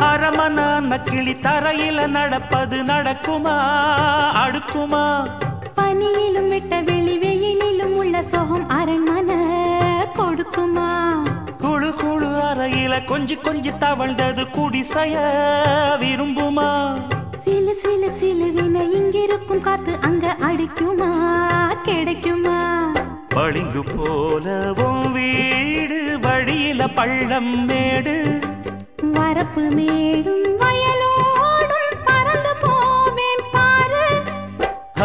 அரமனான கிளி தரையில நடப்பது நடக்குமா அடுக்குமா? பனியிலும் விட்ட வெளி வெயிலிலும் உள்ள சோகம் அரண்மனை கொடுக்குமா? குழு குழு அறையில கொஞ்சி கொஞ்சி தவழ்ந்தது குடிசைய விரும்புமா? சிலு சிலு சிலுவின இங்கிருக்கும் காத்து அங்க அடிக்குமா கிடைக்குமா? பளிங்கு போலவும் வீடு வழியில பள்ளம் மேடு வரப்பு மேடும் வயலோடும் பறந்து போவேன் பாரு.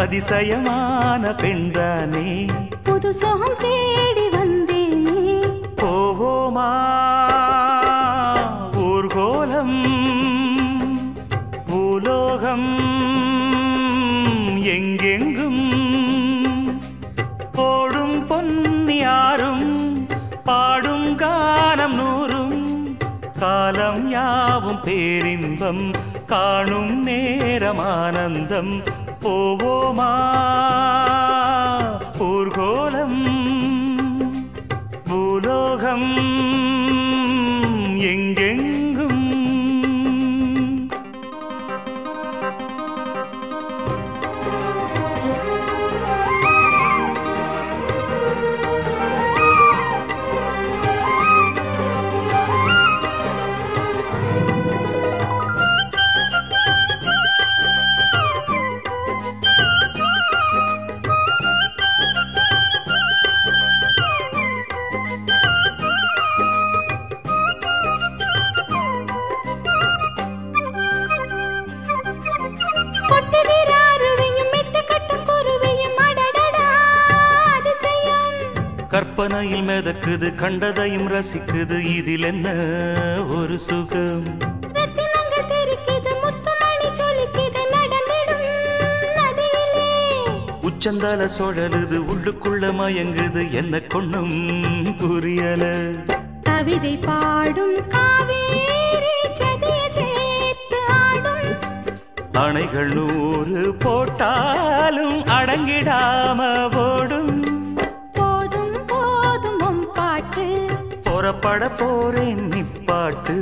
அதிசயமான பெண்தானே புது சோகம் தேடி வந்தேனே. போவோமா ஊர்கோலம் பூலோகம் எங்கெங்கும் போடும் பொன்னியாரும் பாடும் கானம் நூறும் காலம் யாவும் பேரின்பம் காணும் நேரம் ஆனந்தம். போவோமா ஊர்கோலம் பூலோகம் எங்கெங்கும். கற்பனையில் மிதக்குது கண்டதையும் ரசிக்குது இதில் என்ன ஒரு சுகம்? உச்சந்தால சுழலுது உள்ளுக்குள்ள மயங்குது என்ன கொண்ணும் புரியல. கவிதை பாடும் காவேரி ஜதியை சேர்த்து ஆடும். அணைகள் 100 போட்டாலும் அடங்கிடாம ஓடும். போதும் பாட்டு புறப்பட போறேன் நிப்பாட்டு.